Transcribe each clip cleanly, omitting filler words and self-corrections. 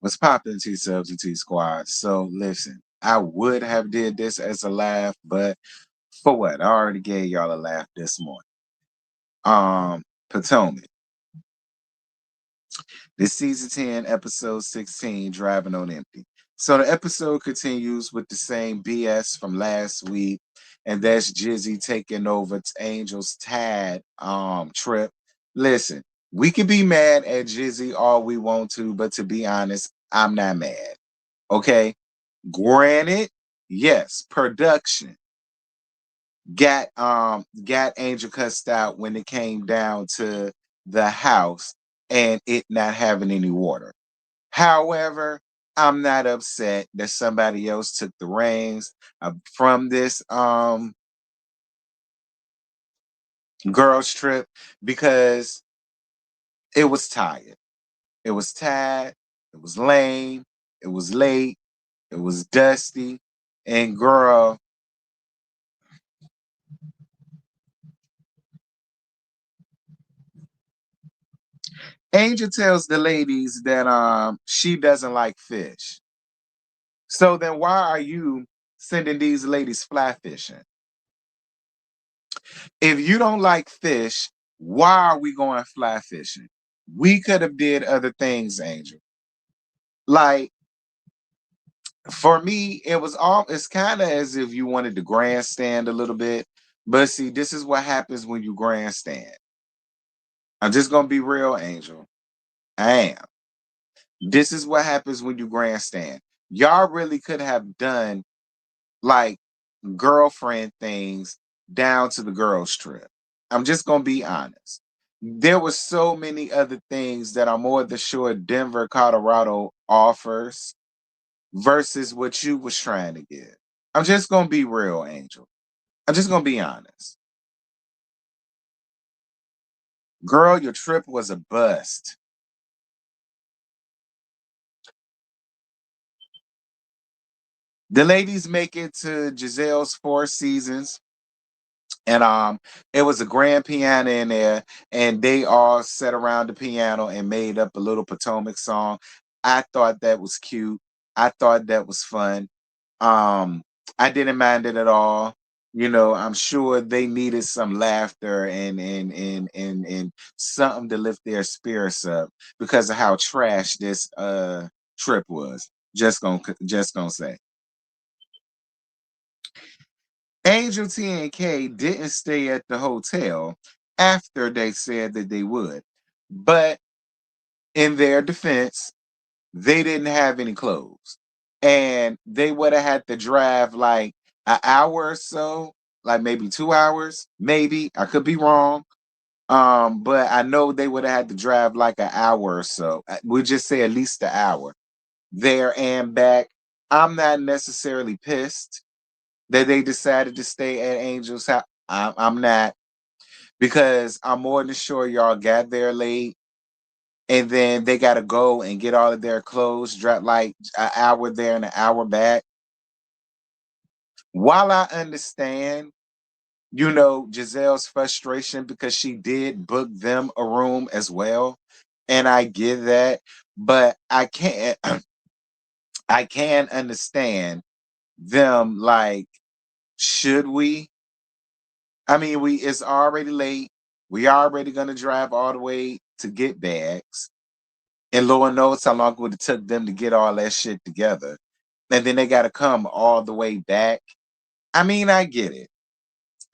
What's poppin', T-Subs and T-Squad? So listen, I would have did this as a laugh, but for what? I already gave y'all a laugh this morning. Potomac. This season 10, episode 16, Driving on Empty. So the episode continues with the same BS from last week, and that's Jizzy taking over Angel's Tad trip. Listen, we can be mad at Jizzy all we want to, but to be honest, I'm not mad. Okay. Granted, yes, production got Angel cussed out when it came down to the house and it not having any water. However, I'm not upset that somebody else took the reins from this girls trip because it was tired. It was tired, it was lame, it was late, it was dusty, and girl, Angel tells the ladies that she doesn't like fish. So then why are you sending these ladies fly fishing? If you don't like fish, why are we going fly fishing? We could have did other things, Angel. Like for me, it's kind of as if you wanted to grandstand a little bit. But see, this is what happens when you grandstand. I'm just gonna be real, Angel. I am. This is what happens when you grandstand. Y'all really could have done like girlfriend things down to the girls trip. I'm just gonna be honest. There were so many other things that are more than sure Denver, Colorado offers versus what you was trying to get. I'm just gonna be real, Angel. I'm just gonna be honest. Girl, your trip was a bust. The ladies make it to Giselle's Four Seasons. And it was a grand piano in there, and they all sat around the piano and made up a little Potomac song. I thought that was cute. I thought that was fun. Um, I didn't mind it at all. You know, I'm sure they needed some laughter and something to lift their spirits up because of how trash this trip was. Just gonna say. Angel T and K didn't stay at the hotel after they said that they would. But in their defense, they didn't have any clothes. And they would have had to drive like an hour or so, like maybe 2 hours, maybe. I could be wrong. But I know they would have had to drive like an hour or so. We'll just say at least an hour there and back. I'm not necessarily pissed that they decided to stay at Angel's house. I'm not because I'm more than sure y'all got there late and then they got to go and get all of their clothes, drop like an hour there and an hour back. While I understand, Giselle's frustration because she did book them a room as well, and I get that, but I can't. I can understand them like, should we? I mean, it's already late. We already gonna drive all the way to get bags. And Lord knows how long it would have took them to get all that shit together. And then they gotta come all the way back. I mean, I get it.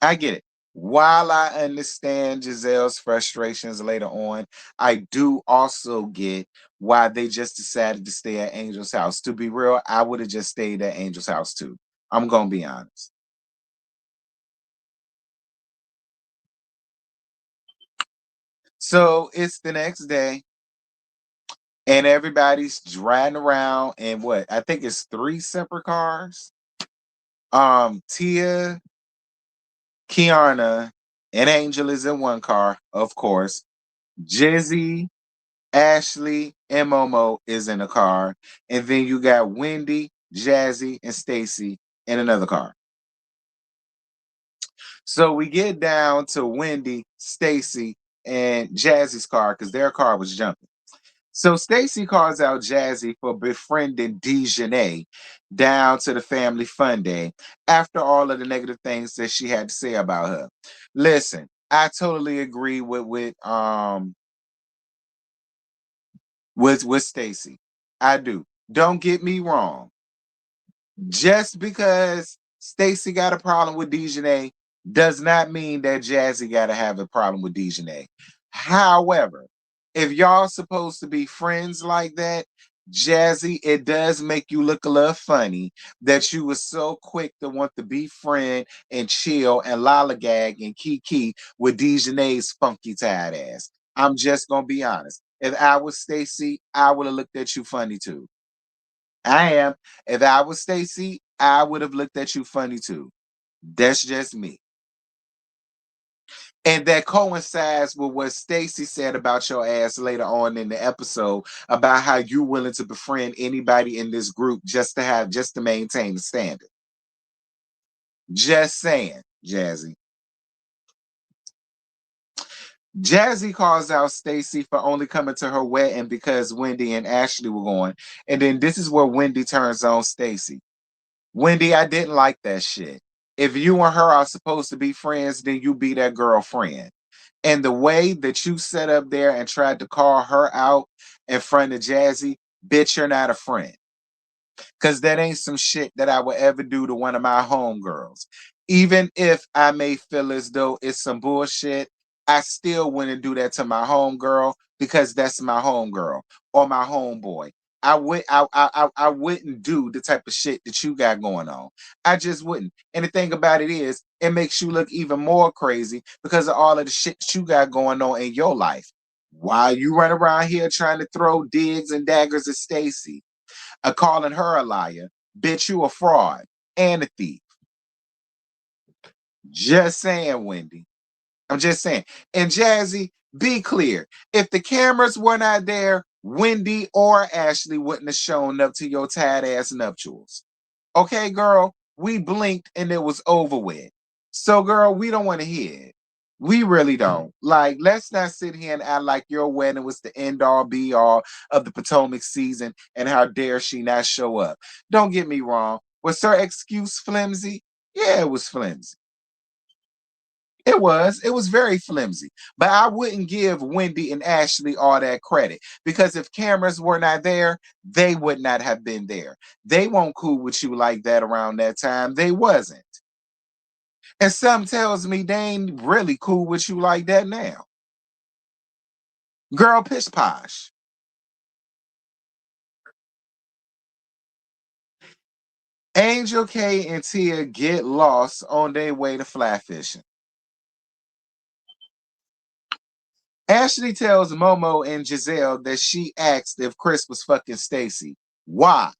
I get it. While I understand Giselle's frustrations later on, I do also get why they just decided to stay at Angel's house. To be real, I would have just stayed at Angel's house too. I'm gonna be honest. So it's the next day. And everybody's driving around in what I think it's three separate cars. Tia, Kiana, and Angel is in one car, of course. Jizzy, Ashley, and Momo is in a car, and then you got Wendy, Jazzy, and Stacy in another car. So we get down to Wendy, Stacy, and Jazzy's car because their car was jumping. So Stacy calls out Jazzy for befriending Dejanay down to the family fun day after all of the negative things that she had to say about her. Listen, I totally agree with Stacy. I do. Don't get me wrong. Just because Stacy got a problem with Dejanay does not mean that Jazzy got to have a problem with Dejanay. However, if y'all supposed to be friends like that, Jazzy, it does make you look a little funny that you were so quick to want to be friend and chill and lollygag and kiki with Dejanay's funky tired ass. I'm just gonna be honest. If I was Stacy, I would have looked at you funny too. I am. If I was Stacy, I would have looked at you funny too. That's just me. And that coincides with what Stacy said about your ass later on in the episode about how you willing to befriend anybody in this group just to maintain the standard. Just saying, Jazzy. Jazzy calls out Stacy for only coming to her wedding because Wendy and Ashley were going. And then this is where Wendy turns on Stacy. Wendy, I didn't like that shit. If you and her are supposed to be friends, then you be that girlfriend. And the way that you set up there and tried to call her out in front of Jazzy, bitch, you're not a friend. Because that ain't some shit that I would ever do to one of my homegirls. Even if I may feel as though it's some bullshit, I still wouldn't do that to my homegirl because that's my homegirl or my homeboy. I wouldn't do the type of shit that you got going on. I just wouldn't. And the thing about it is, it makes you look even more crazy because of all of the shit that you got going on in your life. While you run around here trying to throw digs and daggers at Stacy, calling her a liar, bitch, you a fraud and a thief. Just saying, Wendy. I'm just saying. And Jazzy, be clear. If the cameras were not there, Wendy or Ashley wouldn't have shown up to your tired ass nuptials. Okay, girl, we blinked and it was over with. So, girl, we don't want to hear it. We really don't. Like, let's not sit here and act like your wedding was the end all be all of the Potomac season and how dare she not show up. Don't get me wrong. Was her excuse flimsy? Yeah, it was flimsy. It was. It was very flimsy. But I wouldn't give Wendy and Ashley all that credit because if cameras were not there, they would not have been there. They won't cool with you like that around that time. They wasn't. And some tells me they ain't really cool with you like that now. Girl, pish posh. Angel K and Tia get lost on their way to fly fishing. Ashley tells Momo and Giselle that she asked if Chris was fucking Stacy. Why?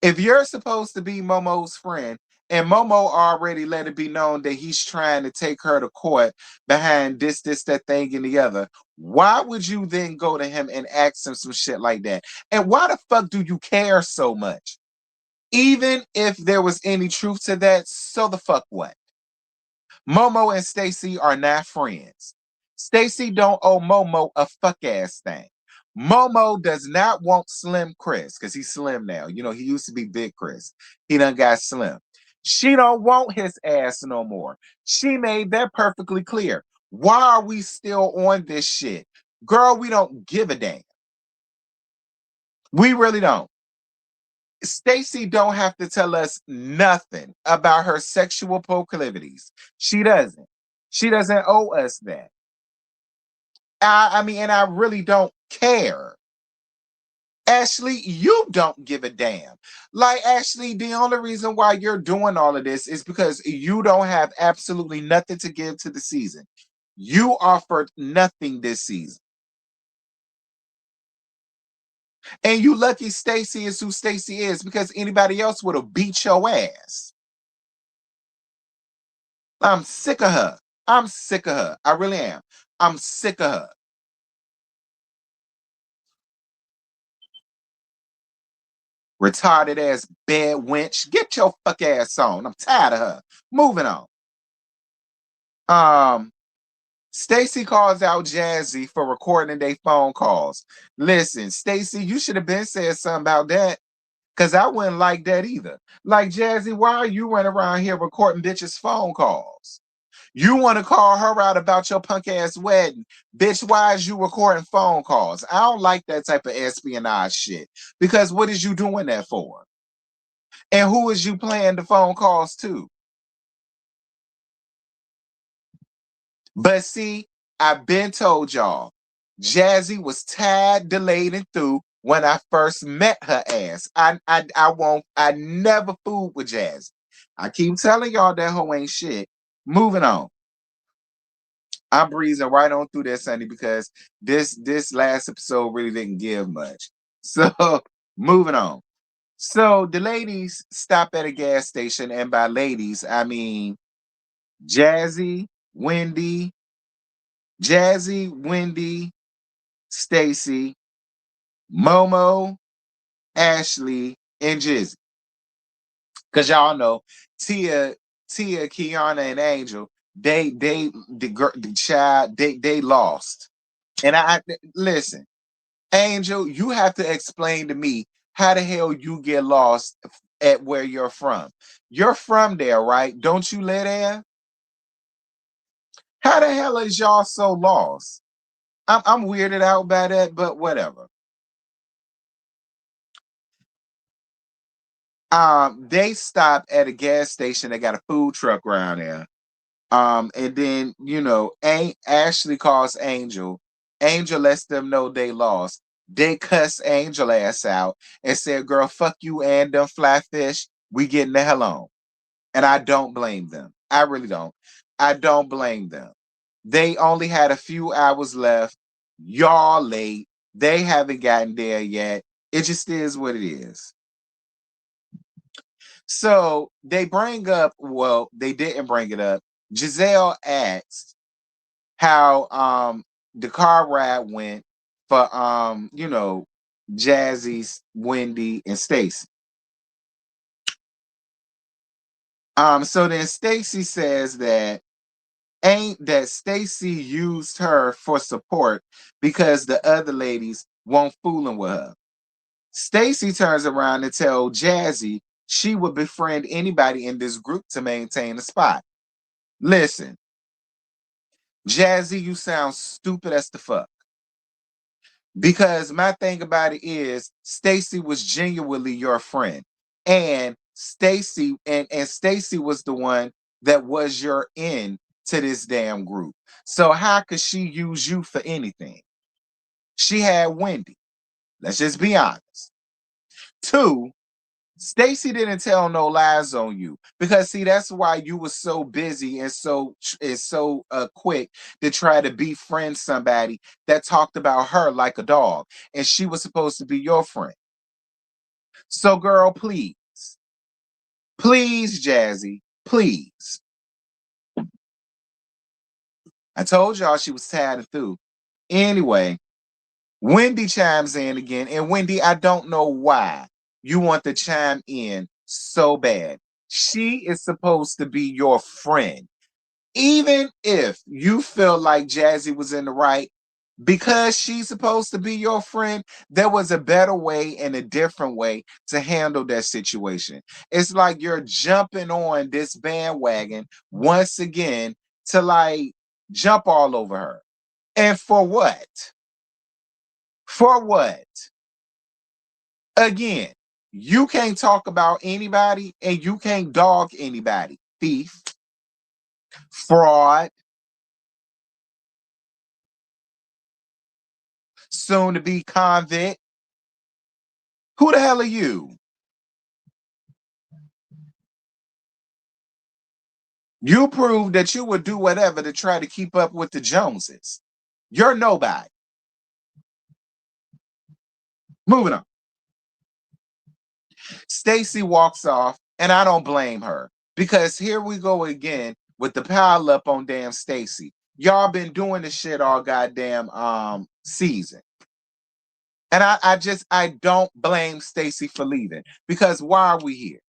If you're supposed to be Momo's friend, and Momo already let it be known that he's trying to take her to court behind this, that thing, and the other, why would you then go to him and ask him some shit like that? And why the fuck do you care so much? Even if there was any truth to that, so the fuck what? Momo and Stacy are not friends. Stacy don't owe Momo a fuck ass thing. Momo does not want Slim Chris because he's slim now. You know, he used to be Big Chris. He done got slim. She don't want his ass no more. She made that perfectly clear. Why are we still on this shit? Girl, we don't give a damn. We really don't. Stacy don't have to tell us nothing about her sexual proclivities. She doesn't. She doesn't owe us that. I mean, and I really don't care. Ashley, you don't give a damn. Like, Ashley, the only reason why you're doing all of this is because you don't have absolutely nothing to give to the season. You offered nothing this season. And you lucky Stacy is who Stacy is because anybody else would have beat your ass. I'm sick of her. I'm sick of her. I really am. I'm sick of her. Retarded ass bed wench. Get your fuck ass on. I'm tired of her. Moving on. Um, Stacy calls out Jazzy for recording their phone calls. Listen, Stacy, you should have been said something about that. Cause I wouldn't like that either. Like, Jazzy, why are you running around here recording bitches' phone calls? You want to call her out about your punk ass wedding. Bitch, why is you recording phone calls? I don't like that type of espionage shit. Because what is you doing that for? And who is you playing the phone calls to? But see, I've been told y'all, Jazzy was tired, delayed, and through when I first met her ass. I never fooled with Jazzy. I keep telling y'all that hoe ain't shit. Moving on. I'm breezing right on through this, Sunday, because this last episode really didn't give much. So moving on. So the ladies stop at a gas station, and by ladies, I mean Jazzy, Wendy, Stacy, Momo, Ashley, and Jizzy. Cause y'all know Tia, Kiana, and Angel, the child, they lost. And I listen, Angel, you have to explain to me how the hell you get lost at where you're from. You're from there, right? Don't you live there? How the hell is y'all so lost? I'm weirded out by that, but whatever. They stopped at a gas station. They got a food truck around there. And then Ashley calls Angel. Angel lets them know they lost. They cuss Angel ass out and said, "Girl, fuck you and them fly fish. We getting the hell on." And I don't blame them. I really don't. I don't blame them. They only had a few hours left. Y'all late. They haven't gotten there yet. It just is what it is. So they bring up, well, they didn't bring it up. Giselle asked how the car ride went for Jazzy's, Wendy, and Stacy. So then Stacy says that Stacy used her for support because the other ladies won't fooling with her. Stacy turns around and tells Jazzy she would befriend anybody in this group to maintain a spot. Listen, Jazzy, you sound stupid as the fuck. Because my thing about it is Stacy was genuinely your friend. And Stacy was the one that was your in to this damn group. So how could she use you for anything? She had Wendy. Let's just be honest. Two, Stacy didn't tell no lies on you because see that's why you were so busy and so quick to try to befriend somebody that talked about her like a dog and she was supposed to be your friend. So girl, please, Jazzy, please. I told y'all she was tired of through. Anyway, Wendy chimes in again, and Wendy, I don't know why you want to chime in so bad. She is supposed to be your friend. Even if you feel like Jazzy was in the right, because she's supposed to be your friend, there was a better way and a different way to handle that situation. It's like you're jumping on this bandwagon once again to like jump all over her. And for what? For what? Again, you can't talk about anybody and you can't dog anybody. Thief, fraud, soon to be convict. Who the hell are you? You proved that you would do whatever to try to keep up with the Joneses. You're nobody. Moving on. Stacy walks off, and I don't blame her because here we go again with the pile up on damn Stacy. Y'all been doing this shit all goddamn season. And I don't blame Stacy for leaving because why are we here?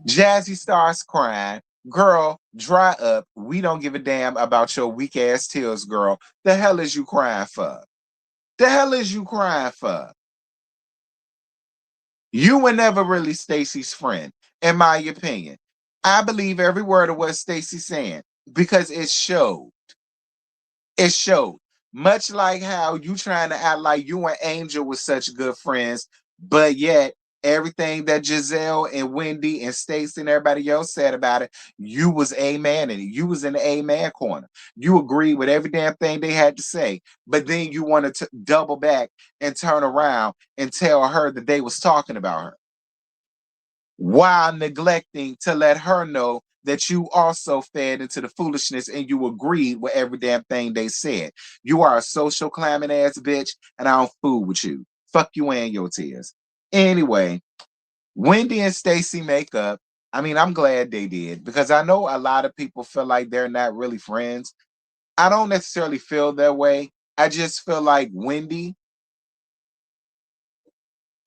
Jazzy starts crying. Girl, dry up. We don't give a damn about your weak ass tears, girl. The hell is you crying for? The hell is you crying for? You were never really Stacy's friend, in my opinion. I believe every word of what Stacy's saying because it showed. It showed. Much like how you trying to act like you and Angel was such good friends, but yet everything that Giselle and Wendy and Stacey and everybody else said about it, you was a man in it. You was in the a man corner. You agreed with every damn thing they had to say, but then you wanted to double back and turn around and tell her that they was talking about her while neglecting to let her know that you also fed into the foolishness and you agreed with every damn thing they said. You are a social climbing ass bitch, and I don't fool with you. Fuck you and your tears. Anyway, Wendy and Stacy make up. I mean, I'm glad they did because I know a lot of people feel like they're not really friends. I don't necessarily feel that way. I just feel like Wendy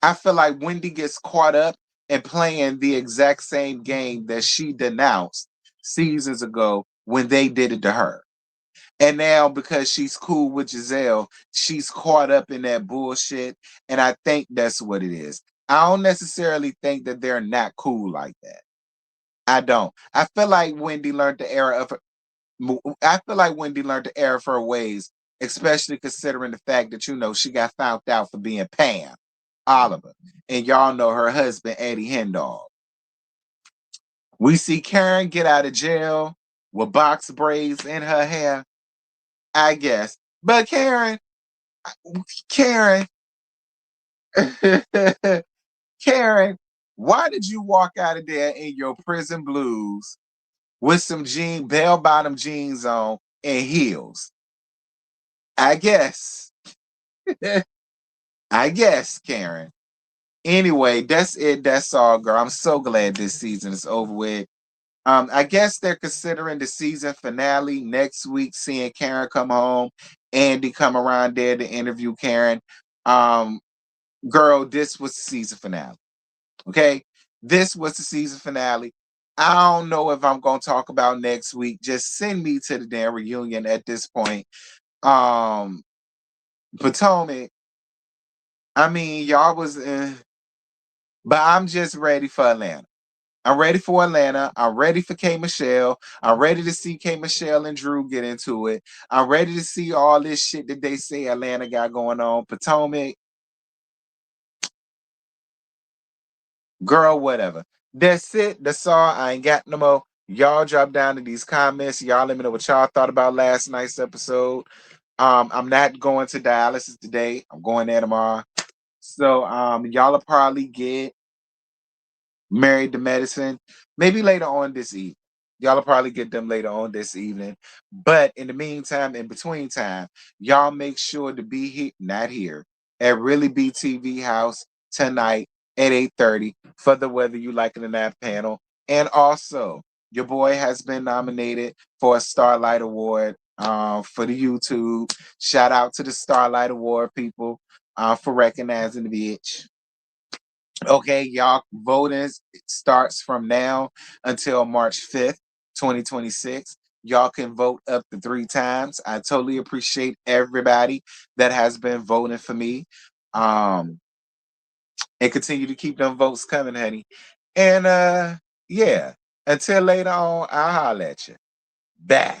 gets caught up in playing the exact same game that she denounced seasons ago when they did it to her. And now because she's cool with Giselle, she's caught up in that bullshit. And I think that's what it is. I don't necessarily think that they're not cool like that. I don't. I feel like Wendy learned the error of her ways, especially considering the fact that she got found out for being Pam Oliver, and y'all know her husband Eddie Hendall. We see Karen get out of jail with box braids in her hair, I guess. But Karen, Karen, why did you walk out of there in your prison blues with some bell bottom jeans on and heels? I guess. I guess, Karen. Anyway, that's it. That's all, girl. I'm so glad this season is over with. I guess they're considering the season finale next week, seeing Karen come home, Andy come around there to interview Karen. Um, Girl, this was the season finale. Okay? This was the season finale. I don't know if I'm gonna talk about next week. Just send me to the damn reunion at this point. Um, Potomac. I mean, y'all was but I'm just ready for Atlanta. I'm ready for Atlanta. I'm ready for K Michelle. I'm ready to see K Michelle and Drew get into it. I'm ready to see all this shit that they say Atlanta got going on. Potomac, girl, whatever. That's it. That's all. I ain't got no more. Y'all drop down in these comments. Y'all let me know what y'all thought about last night's episode. I'm not going to dialysis today. I'm going there tomorrow. So y'all will probably get Married to Medicine, maybe later on this evening. Y'all will probably get them later on this evening. But in the meantime, in between time, y'all make sure to be here, not here, at Really BTV House tonight at 8:30 for the Whether You Like It or Not panel. And also, your boy has been nominated for a Starlight Award for the YouTube. Shout out to the Starlight Award people for recognizing the bitch. Okay, y'all, voting starts from now until March 5th, 2026. Y'all can vote up to 3 times. I totally appreciate everybody that has been voting for me. Um, and continue to keep them votes coming, honey. And yeah, until later on, I'll holler at you. Bye.